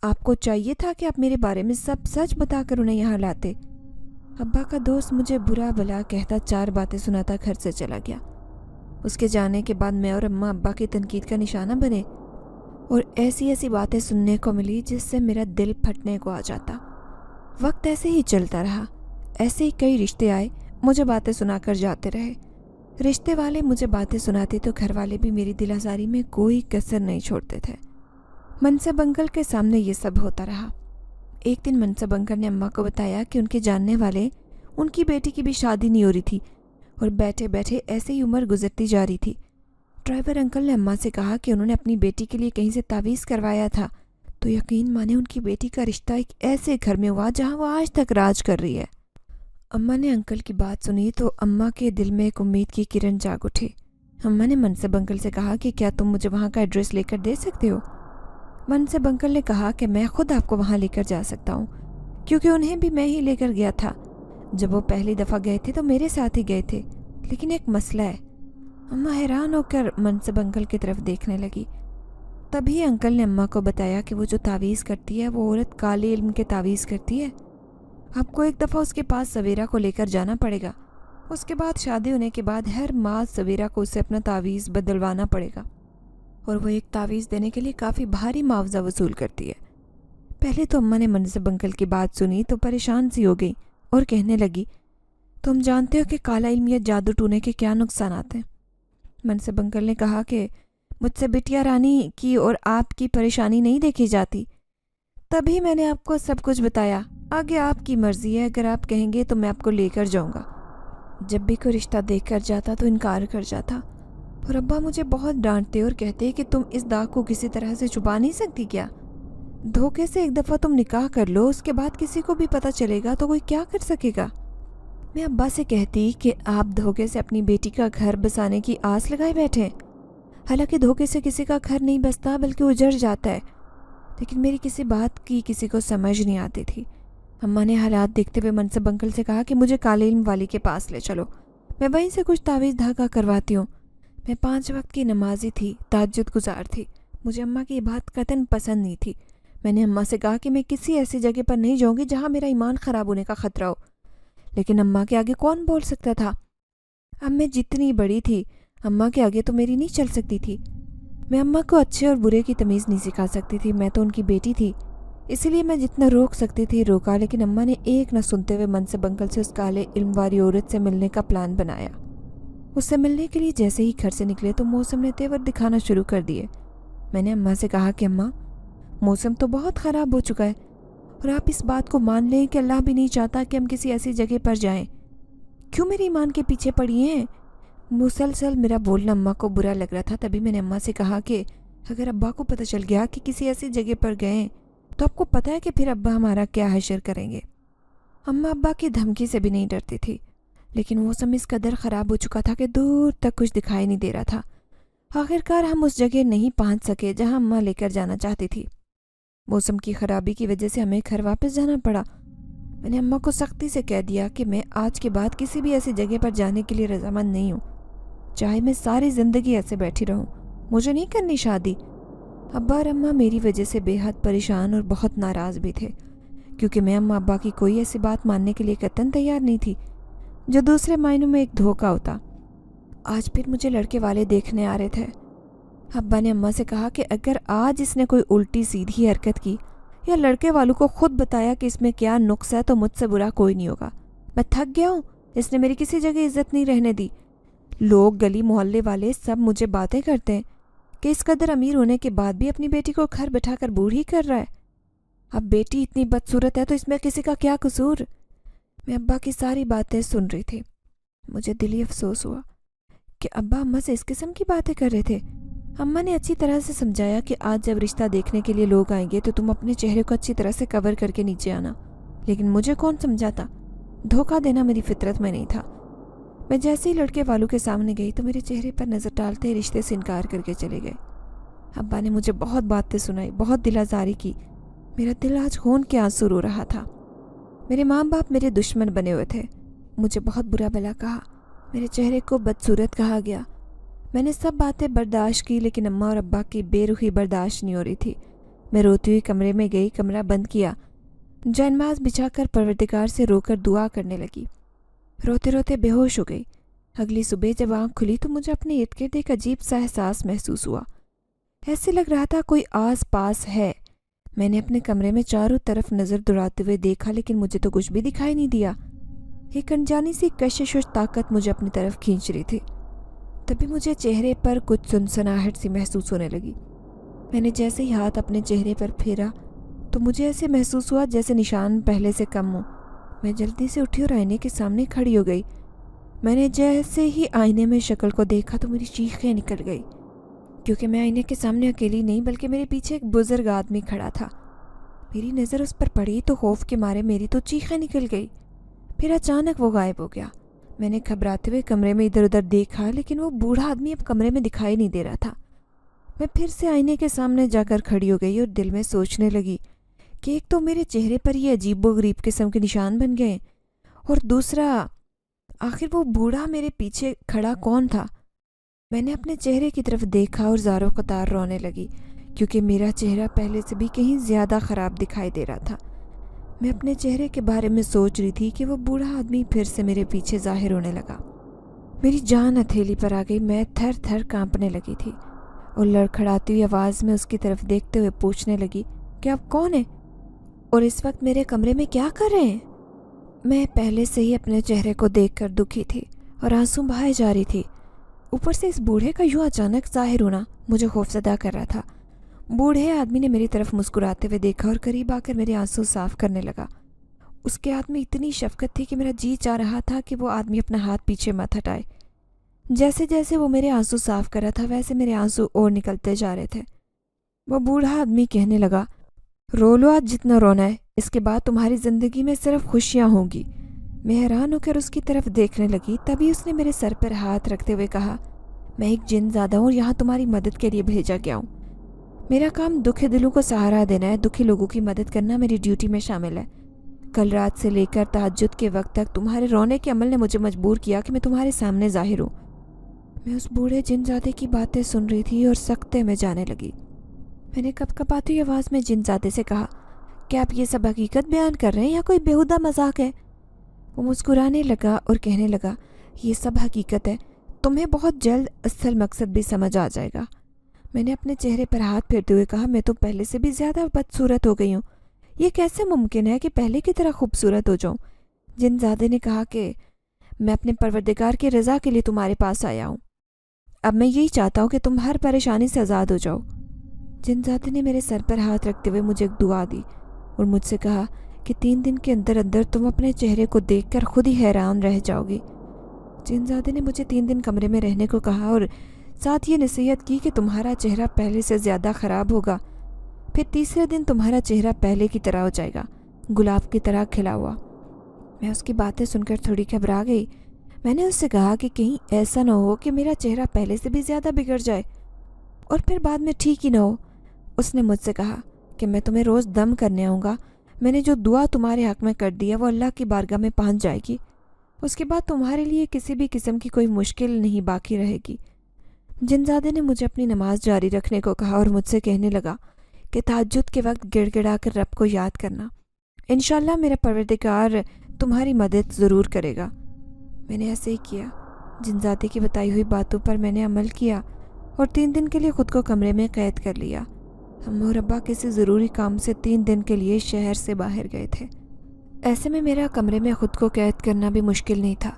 आपको चाहिए था कि आप मेरे बारे में सब सच बताकर उन्हें यहाँ लाते। अब्बा का दोस्त मुझे बुरा भला कहता 4 बातें सुनाता घर से चला गया। उसके जाने के बाद मैं और अम्मा अब्बा की तनकीद का निशाना बने और ऐसी ऐसी बातें सुनने को मिली जिससे मेरा दिल फटने को आ जाता। वक्त ऐसे ही चलता रहा। ऐसे ही कई रिश्ते आए, मुझे बातें सुनाकर जाते रहे। रिश्ते वाले मुझे बातें सुनाते तो घर वाले भी मेरी दिल आज़ारी में कोई कसर नहीं छोड़ते थे। मनसब अंकल के सामने ये सब होता रहा। एक दिन मनसब अंकल ने अम्मा को बताया कि उनके जानने वाले उनकी बेटी की भी शादी नहीं हो रही थी और बैठे बैठे ऐसे ही उम्र गुजरती जा रही थी। ड्राइवर अंकल ने अम्मा से कहा कि उन्होंने अपनी बेटी के लिए कहीं से तावीज़ करवाया था, तो यकीन माने उनकी बेटी का रिश्ता एक ऐसे घर में हुआ जहाँ वो आज तक राज कर रही है। अम्मा ने अंकल की बात सुनी तो अम्मा के दिल में एक उम्मीद की किरण जाग उठी। अम्मा ने मनसब अंकल से कहा कि क्या तुम मुझे वहाँ का एड्रेस लेकर दे सकते हो? मनसब अंकल ने कहा कि मैं खुद आपको वहाँ लेकर जा सकता हूँ, क्योंकि उन्हें भी मैं ही लेकर गया था। जब वो पहली दफ़ा गए थे तो मेरे साथ ही गए थे, लेकिन एक मसला है। अम्मा हैरान होकर मनसब अंकल की तरफ देखने लगी। तभी अंकल ने अम्मा को बताया कि वो जो तावीज़ करती है वो औरत काले इल्म के तावीज़ करती है। आपको एक दफ़ा उसके पास सवेरा को लेकर जाना पड़ेगा। उसके बाद शादी होने के बाद हर माह सवेरा को उसे अपना तावीज़ बदलवाना पड़ेगा और वो एक तावीज़ देने के लिए काफ़ी भारी मुआवजा वसूल करती है। पहले तो अम्मा ने मनसब अंकल की बात सुनी तो परेशान सी हो गई और कहने लगी, तुम जानते हो कि काला इल्म या जादू टूने के क्या नुकसान आते हैं? मनसब अंकल ने कहा कि मुझसे बिटिया रानी की और आपकी परेशानी नहीं देखी जाती। तभी मैंने आपको सब कुछ बताया। आगे आपकी मर्ज़ी है, अगर आप कहेंगे तो मैं आपको लेकर जाऊंगा। जब भी कोई रिश्ता देखकर जाता तो इनकार कर जाता और अब्बा मुझे बहुत डांटते और कहते कि तुम इस दाग को किसी तरह से छुपा नहीं सकती क्या? धोखे से एक दफ़ा तुम निकाह कर लो, उसके बाद किसी को भी पता चलेगा तो कोई क्या कर सकेगा? मैं अब्बा से कहती कि आप धोखे से अपनी बेटी का घर बसाने की आस लगाए बैठे। हालांकि धोखे से किसी का घर नहीं बसता बल्कि उजड़ जाता है, लेकिन मेरी किसी बात की किसी को समझ नहीं आती थी। अम्मा ने हालात देखते हुए मनसब अंकल से कहा कि मुझे काले इल्म वाली के पास ले चलो, मैं वहीं से कुछ तावीज़ धागा करवाती हूँ। मैं 5 वक्त की नमाजी थी, ताज्जुद गुजार थी। मुझे अम्मा की ये बात कतन पसंद नहीं थी। मैंने अम्मा से कहा कि मैं किसी ऐसी जगह पर नहीं जाऊँगी जहाँ मेरा ईमान ख़राब होने का ख़तरा हो, लेकिन अम्मा के आगे कौन बोल सकता था? अब मैं जितनी बड़ी थी, अम्मा के आगे तो मेरी नहीं चल सकती थी। मैं अम्मा को अच्छे और बुरे की तमीज़ नहीं सिखा सकती थी, मैं तो उनकी बेटी थी। इसीलिए मैं जितना रोक सकती थी रोका, लेकिन अम्मा ने एक न सुनते हुए मनसब अंकल से उस काले इल्म वाली औरत से मिलने का प्लान बनाया। उससे मिलने के लिए जैसे ही घर से निकले तो मौसम ने तेवर दिखाना शुरू कर दिए। मैंने अम्मा से कहा कि अम्मा, मौसम तो बहुत ख़राब हो चुका है और आप इस बात को मान लें कि अल्लाह भी नहीं चाहता कि हम किसी ऐसी जगह पर जाएं। क्यों मेरी ईमान के पीछे पड़ी हैं? मुसलसल मेरा बोलना अम्मा को बुरा लग रहा था। तभी मैंने अम्मा से कहा कि अगर अब्बा को पता चल गया कि किसी ऐसी जगह पर गए तो आपको पता है कि फिर अब्बा हमारा क्या हशर करेंगे। अम्मा अब्बा की धमकी से भी नहीं डरती थी, लेकिन मौसम इस कदर ख़राब हो चुका था कि दूर तक कुछ दिखाई नहीं दे रहा था। आखिरकार हम उस जगह नहीं पहुंच सके जहां अम्मा लेकर जाना चाहती थी। موسم کی خرابی کی وجہ سے ہمیں گھر واپس جانا پڑا۔ میں نے اماں کو سختی سے کہہ دیا کہ میں آج کے بعد کسی بھی ایسی جگہ پر جانے کے لیے رضامند نہیں ہوں، چاہے میں ساری زندگی ایسے بیٹھی رہوں، مجھے نہیں کرنی شادی۔ ابا اور اماں میری وجہ سے بے حد پریشان اور بہت ناراض بھی تھے، کیونکہ میں اماں ابا کی کوئی ایسی بات ماننے کے لیے قطعاً تیار نہیں تھی جو دوسرے معنوں میں ایک دھوکہ ہوتا۔ آج پھر مجھے لڑکے والے دیکھنے آ رہے تھے۔ ابا نے اماں سے کہا کہ اگر آج اس نے کوئی الٹی سیدھی حرکت کی یا لڑکے والوں کو خود بتایا کہ اس میں کیا نقص ہے تو مجھ سے برا کوئی نہیں ہوگا۔ میں تھک گیا ہوں، اس نے میری کسی جگہ عزت نہیں رہنے دی۔ لوگ گلی محلے والے سب مجھے باتیں کرتے ہیں کہ اس قدر امیر ہونے کے بعد بھی اپنی بیٹی کو گھر بٹھا کر بوڑھی کر رہا ہے۔ اب بیٹی اتنی بدصورت ہے تو اس میں کسی کا کیا قصور؟ میں ابا کی ساری باتیں سن رہی تھی۔ مجھے دلی افسوس ہوا کہ ابا اماں سے اس قسم کی باتیں کر رہے تھے۔ اماں نے اچھی طرح سے سمجھایا کہ آج جب رشتہ دیکھنے کے لیے لوگ آئیں گے تو تم اپنے چہرے کو اچھی طرح سے کور کر کے نیچے آنا، لیکن مجھے کون سمجھاتا؟ دھوکہ دینا میری فطرت میں نہیں تھا۔ میں جیسے ہی لڑکے والوں کے سامنے گئی تو میرے چہرے پر نظر ڈالتے ہی رشتے سے انکار کر کے چلے گئے۔ ابا نے مجھے بہت باتیں سنائی، بہت دل آزاری کی۔ میرا دل آج خون کے آنسو رو رہا تھا۔ میرے ماں باپ میرے دشمن بنے ہوئے تھے، مجھے بہت برا بھلا کہا، میرے چہرے کو بدصورت کہا گیا۔ میں نے سب باتیں برداشت کی، لیکن اماں اور ابا کی بے رخی برداشت نہیں ہو رہی تھی۔ میں روتی ہوئی کمرے میں گئی، کمرہ بند کیا، جانماز بچھا کر پروردگار سے رو کر دعا کرنے لگی۔ روتے روتے بے ہوش ہو گئی۔ اگلی صبح جب آنکھ کھلی تو مجھے اپنے ارد گرد ایک عجیب سا احساس محسوس ہوا، ایسے لگ رہا تھا کوئی آس پاس ہے۔ میں نے اپنے کمرے میں چاروں طرف نظر دوڑاتے ہوئے دیکھا، لیکن مجھے تو کچھ بھی دکھائی نہیں دیا۔ ایک انجانی سی کشش و طاقت مجھے اپنی طرف کھینچ رہی تھی۔ تبھی مجھے چہرے پر کچھ سنسناہٹ سی محسوس ہونے لگی۔ میں نے جیسے ہی ہاتھ اپنے چہرے پر پھیرا تو مجھے ایسے محسوس ہوا جیسے نشان پہلے سے کم ہو۔ میں جلدی سے اٹھی اور آئینے کے سامنے کھڑی ہو گئی۔ میں نے جیسے ہی آئینے میں شکل کو دیکھا تو میری چیخیں نکل گئی، کیونکہ میں آئینے کے سامنے اکیلی نہیں بلکہ میرے پیچھے ایک بزرگ آدمی کھڑا تھا۔ میری نظر اس پر پڑی تو خوف کے مارے میری تو چیخیں نکل گئی۔ پھر اچانک وہ غائب ہو گیا۔ میں نے گھبراتے ہوئے کمرے میں ادھر ادھر دیکھا، لیکن وہ بوڑھا آدمی اب کمرے میں دکھائی نہیں دے رہا تھا۔ میں پھر سے آئینے کے سامنے جا کر کھڑی ہو گئی اور دل میں سوچنے لگی کہ ایک تو میرے چہرے پر یہ عجیب و غریب قسم کے نشان بن گئے، اور دوسرا آخر وہ بوڑھا میرے پیچھے کھڑا کون تھا؟ میں نے اپنے چہرے کی طرف دیکھا اور زاروں قطار رونے لگی، کیونکہ میرا چہرہ پہلے سے بھی کہیں زیادہ خراب دکھائی دے رہا تھا۔ میں اپنے چہرے کے بارے میں سوچ رہی تھی کہ وہ بوڑھا آدمی پھر سے میرے پیچھے ظاہر ہونے لگا۔ میری جان ہتھیلی پر آ گئی، میں تھر تھر کانپنے لگی تھی اور لڑکھڑاتی ہوئی آواز میں اس کی طرف دیکھتے ہوئے پوچھنے لگی کہ آپ کون ہیں اور اس وقت میرے کمرے میں کیا کر رہے ہیں؟ میں پہلے سے ہی اپنے چہرے کو دیکھ کر دکھی تھی اور آنسو بہائے جا رہی تھی۔ اوپر سے اس بوڑھے کا یوں اچانک ظاہر ہونا مجھے خوفزدہ کر رہا تھا۔ بوڑھے آدمی نے میری طرف مسکراتے ہوئے دیکھا اور قریب آ کر میرے آنسو صاف کرنے لگا۔ اس کے ہاتھ میں اتنی شفقت تھی کہ میرا جی چاہ رہا تھا کہ وہ آدمی اپنا ہاتھ پیچھے مت ہٹائے۔ جیسے جیسے وہ میرے آنسو صاف کر رہا تھا ویسے میرے آنسو اور نکلتے جا رہے تھے۔ وہ بوڑھا آدمی کہنے لگا، رو لو آج جتنا رونا ہے، اس کے بعد تمہاری زندگی میں صرف خوشیاں ہوں گی۔ میں حیران ہو کر اس کی طرف دیکھنے لگی، تبھی اس نے میرے سر پر ہاتھ رکھتے ہوئے کہا، میں ایک جن زادہ ہوں اور یہاں تمہاری مدد کے لیے بھیجا گیا ہوں۔ میرا کام دکھی دلوں کو سہارا دینا ہے، دکھی لوگوں کی مدد کرنا میری ڈیوٹی میں شامل ہے۔ کل رات سے لے کر تہجد کے وقت تک تمہارے رونے کے عمل نے مجھے مجبور کیا کہ میں تمہارے سامنے ظاہر ہوں۔ میں اس بوڑھے جن زادے کی باتیں سن رہی تھی اور سکتے میں جانے لگی۔ میں نے کپ کپاتی ہوئی آواز میں جن زادے سے کہا، کیا آپ یہ سب حقیقت بیان کر رہے ہیں یا کوئی بیہودہ مذاق ہے؟ وہ مسکرانے لگا اور کہنے لگا، یہ سب حقیقت ہے، تمہیں بہت جلد اصل مقصد بھی سمجھ آ جائے گا۔ میں نے اپنے چہرے پر ہاتھ پھیرتے ہوئے کہا، میں تو پہلے سے بھی زیادہ بدصورت ہو گئی ہوں، یہ کیسے ممکن ہے کہ پہلے کی طرح خوبصورت ہو جاؤں؟ جن زادے نے کہا کہ میں اپنے پروردگار کی رضا کے لیے تمہارے پاس آیا ہوں، اب میں یہی چاہتا ہوں کہ تم ہر پریشانی سے آزاد ہو جاؤ۔ جن زادے نے میرے سر پر ہاتھ رکھتے ہوئے مجھے ایک دعا دی اور مجھ سے کہا کہ 3 دن کے اندر اندر تم اپنے چہرے کو دیکھ کر خود ہی حیران رہ جاؤ گی۔ جن زادے نے مجھے 3 دن کمرے میں رہنے کو کہا اور ساتھ یہ نصیحت کی کہ تمہارا چہرہ پہلے سے زیادہ خراب ہوگا، پھر تیسرے دن تمہارا چہرہ پہلے کی طرح ہو جائے گا، گلاب کی طرح کھلا ہوا۔ میں اس کی باتیں سن کر تھوڑی گھبرا گئی۔ میں نے اس سے کہا کہ کہیں ایسا نہ ہو کہ میرا چہرہ پہلے سے بھی زیادہ بگڑ جائے اور پھر بعد میں ٹھیک ہی نہ ہو۔ اس نے مجھ سے کہا کہ میں تمہیں روز دم کرنے آؤں گا. میں نے جو دعا تمہارے حق میں کر دی ہے وہ اللہ کی بارگاہ میں پہنچ جائے گی. اس کے بعد تمہارے لیے کسی بھی قسم کی کوئی مشکل نہیں باقی رہے گی. جنزادے نے مجھے اپنی نماز جاری رکھنے کو کہا اور مجھ سے کہنے لگا کہ تہجد کے وقت گڑ گڑا کر رب کو یاد کرنا. انشاءاللہ میرا پروردگار تمہاری مدد ضرور کرے گا. میں نے ایسے ہی کیا. جنزادے کی بتائی ہوئی باتوں پر میں نے عمل کیا اور 3 دن کے لیے خود کو کمرے میں قید کر لیا. اماں اور ابا کسی ضروری کام سے 3 دن کے لیے شہر سے باہر گئے تھے. ایسے میں میرا کمرے میں خود کو قید کرنا بھی مشکل نہیں تھا.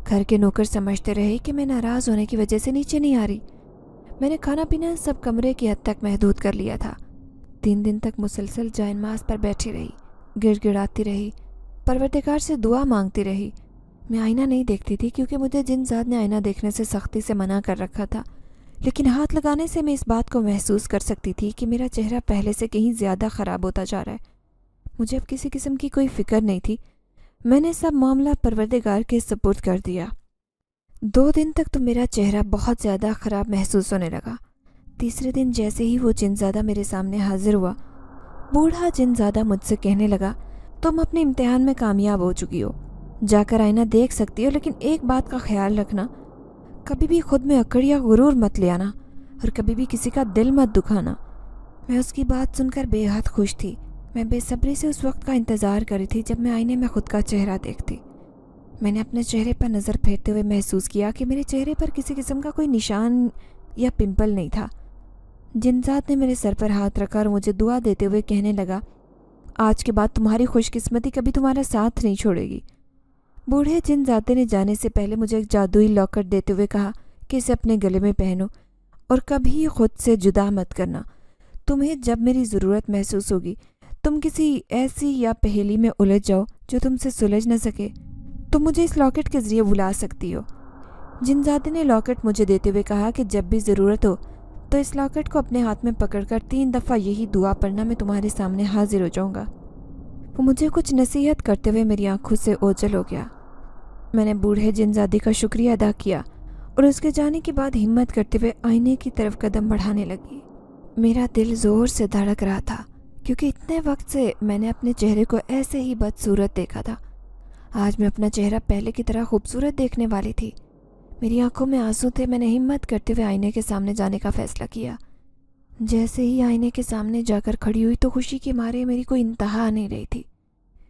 گھر کے نوکر سمجھتے رہے کہ میں ناراض ہونے کی وجہ سے نیچے نہیں آ رہی. میں نے کھانا پینا سب کمرے کی حد تک محدود کر لیا تھا. 3 دن تک مسلسل جائے نماز پر بیٹھی رہی، گڑ گڑاتی رہی، پروردگار سے دعا مانگتی رہی. میں آئینہ نہیں دیکھتی تھی کیونکہ مجھے جن ذات نے آئینہ دیکھنے سے سختی سے منع کر رکھا تھا، لیکن ہاتھ لگانے سے میں اس بات کو محسوس کر سکتی تھی کہ میرا چہرہ پہلے سے کہیں زیادہ خراب ہوتا جا رہا ہے. مجھے اب کسی قسم کی کوئی فکر نہیں تھی. میں نے سب معاملہ پروردگار کے سپرد کر دیا. 2 دن تک تو میرا چہرہ بہت زیادہ خراب محسوس ہونے لگا. تیسرے دن جیسے ہی وہ جنزادہ میرے سامنے حاضر ہوا، بوڑھا جنزادہ مجھ سے کہنے لگا، تم اپنے امتحان میں کامیاب ہو چکی ہو، جا کر آئینہ دیکھ سکتی ہو، لیکن ایک بات کا خیال رکھنا، کبھی بھی خود میں اکڑ یا غرور مت لے آنا اور کبھی بھی کسی کا دل مت دکھانا. میں اس کی بات سن کر بے حد خوش تھی. میں بے صبری سے اس وقت کا انتظار کری تھی جب میں آئینے میں خود کا چہرہ دیکھتی. میں نے اپنے چہرے پر نظر پھیرتے ہوئے محسوس کیا کہ میرے چہرے پر کسی قسم کا کوئی نشان یا پمپل نہیں تھا. جنزاد نے میرے سر پر ہاتھ رکھا اور مجھے دعا دیتے ہوئے کہنے لگا، آج کے بعد تمہاری خوش قسمتی کبھی تمہارا ساتھ نہیں چھوڑے گی. بوڑھے جنزادے نے جانے سے پہلے مجھے ایک جادوئی لاکٹ دیتے ہوئے کہا کہ اسے اپنے گلے میں پہنو اور کبھی خود سے جدا مت کرنا. تمہیں جب میری ضرورت محسوس ہوگی، تم کسی ایسی یا پہیلی میں الجھ جاؤ جو تم سے سلجھ نہ سکے، تم مجھے اس لاکٹ کے ذریعے بلا سکتی ہو. جنزادے نے لاکٹ مجھے دیتے ہوئے کہا کہ جب بھی ضرورت ہو تو اس لاکٹ کو اپنے ہاتھ میں پکڑ کر 3 دفعہ یہی دعا پڑھنا، میں تمہارے سامنے حاضر ہو جاؤں گا. وہ مجھے کچھ نصیحت کرتے ہوئے میری آنکھوں سے اوجھل ہو گیا. میں نے بوڑھے جنزادے کا شکریہ ادا کیا اور اس کے جانے کے بعد ہمت کرتے ہوئے آئینے کی طرف قدم بڑھانے لگی. میرا دل زور سے دھڑک رہا تھا کیونکہ اتنے وقت سے میں نے اپنے چہرے کو ایسے ہی بدصورت دیکھا تھا. آج میں اپنا چہرہ پہلے کی طرح خوبصورت دیکھنے والی تھی. میری آنکھوں میں آنسو تھے. میں نے ہمت کرتے ہوئے آئینے کے سامنے جانے کا فیصلہ کیا. جیسے ہی آئینے کے سامنے جا کر کھڑی ہوئی تو خوشی کے مارے میری کوئی انتہا نہیں رہی تھی.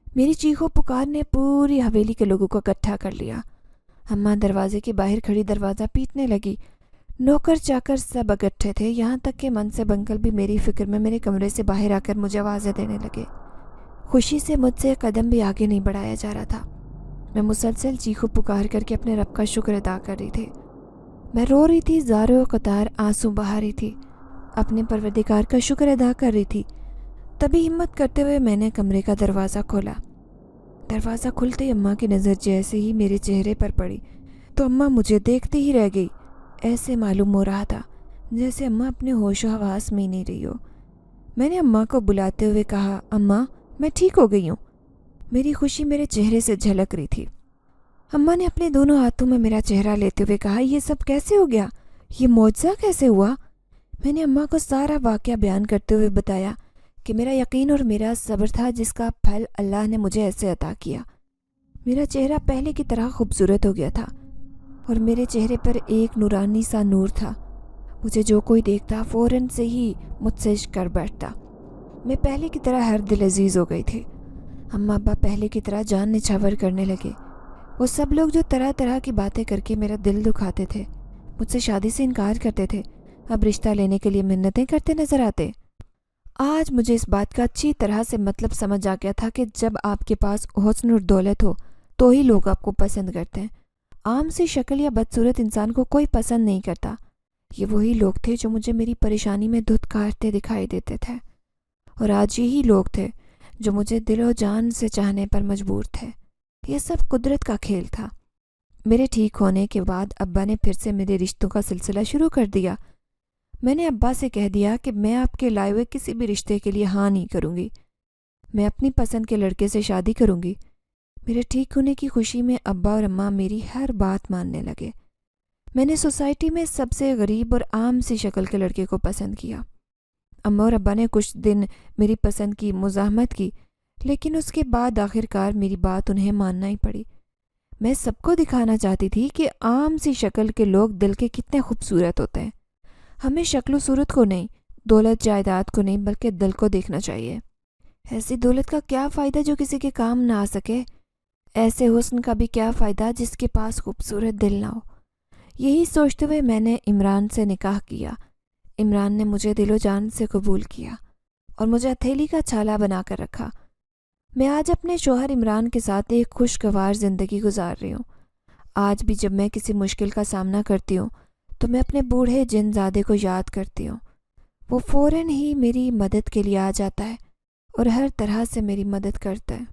میری چیخو پکار نے پوری حویلی کے لوگوں کو اکٹھا کر لیا. اماں دروازے کے باہر کھڑی دروازہ پیٹنے لگی. نوکر چاکر سب اکٹھے تھے، یہاں تک کہ منصب انکل بھی میری فکر میں میرے کمرے سے باہر آ کر مجھے آوازیں دینے لگے. خوشی سے مجھ سے قدم بھی آگے نہیں بڑھایا جا رہا تھا. میں مسلسل چیخو پکار کر کے اپنے رب کا شکر ادا کر رہی تھی. میں رو رہی تھی، زاروں قطار آنسو بہا رہی تھی، اپنے پروردگار کا شکر ادا کر رہی تھی. تبھی ہمت کرتے ہوئے میں نے کمرے کا دروازہ کھولا. دروازہ کھلتے ہی اماں کی نظر جیسے ہی میرے چہرے پر پڑی تو اماں مجھے دیکھتے ہی رہ گئی. ایسے معلوم ہو رہا تھا جیسے اماں اپنے ہوش و حواس میں نہیں رہی ہو. میں نے اماں کو بلاتے ہوئے کہا، اماں میں ٹھیک ہو گئی ہوں. میری خوشی میرے چہرے سے جھلک رہی تھی. اماں نے اپنے دونوں ہاتھوں میں میرا چہرہ لیتے ہوئے کہا، یہ سب کیسے ہو گیا؟ یہ معجزہ کیسے ہوا؟ میں نے اماں کو سارا واقعہ بیان کرتے ہوئے بتایا کہ میرا یقین اور میرا صبر تھا جس کا پھل اللہ نے مجھے ایسے عطا کیا. میرا چہرہ پہلے کی طرح خوبصورت ہو گیا تھا اور میرے چہرے پر ایک نورانی سا نور تھا. مجھے جو کوئی دیکھتا فوراً سے ہی مجھ سے عشق کر بیٹھتا. میں پہلے کی طرح ہر دل عزیز ہو گئی تھی. اماں ابا پہلے کی طرح جان نچھاور کرنے لگے. وہ سب لوگ جو طرح طرح کی باتیں کر کے میرا دل دکھاتے تھے، مجھ سے شادی سے انکار کرتے تھے، اب رشتہ لینے کے لیے منتیں کرتے نظر آتے. آج مجھے اس بات کا اچھی طرح سے مطلب سمجھ آ گیا تھا کہ جب آپ کے پاس حسن اور دولت ہو تو ہی لوگ آپ کو پسند کرتے ہیں. عام سی شکل یا بدصورت انسان کو کوئی پسند نہیں کرتا. یہ وہی لوگ تھے جو مجھے میری پریشانی میں دھتکارتے دکھائی دیتے تھے، اور آج یہی لوگ تھے جو مجھے دل و جان سے چاہنے پر مجبور تھے. یہ سب قدرت کا کھیل تھا. میرے ٹھیک ہونے کے بعد ابا نے پھر سے میرے رشتوں کا سلسلہ شروع کر دیا. میں نے ابا سے کہہ دیا کہ میں آپ کے لائے ہوئے کسی بھی رشتے کے لیے ہاں نہیں کروں گی. میں اپنی پسند کے لڑکے سے شادی کروں گی. میرے ٹھیک ہونے کی خوشی میں ابا اور اماں میری ہر بات ماننے لگے. میں نے سوسائٹی میں سب سے غریب اور عام سی شکل کے لڑکے کو پسند کیا. اماں اور ابا نے کچھ دن میری پسند کی مزاحمت کی، لیکن اس کے بعد آخر کار میری بات انہیں ماننا ہی پڑی۔ میں سب کو دکھانا چاہتی تھی کہ عام سی شکل کے لوگ دل کے کتنے خوبصورت ہوتے ہیں۔ ہمیں شکل و صورت کو نہیں، دولت جائیداد کو نہیں، بلکہ دل کو دیکھنا چاہیے۔ ایسی دولت کا کیا فائدہ جو کسی کے کام نہ آ سکے؟ ایسے حسن کا بھی کیا فائدہ جس کے پاس خوبصورت دل نہ ہو؟ یہی سوچتے ہوئے میں نے عمران سے نکاح کیا۔ عمران نے مجھے دل و جان سے قبول کیا اور مجھے ہتھیلی کا چھالا بنا کر رکھا۔ میں آج اپنے شوہر عمران کے ساتھ ایک خوشگوار زندگی گزار رہی ہوں۔ آج بھی جب میں کسی مشکل کا سامنا کرتی ہوں تو میں اپنے بوڑھے جن زادے کو یاد کرتی ہوں۔ وہ فوراً ہی میری مدد کے لیے آ جاتا ہے اور ہر طرح سے میری مدد کرتا ہے۔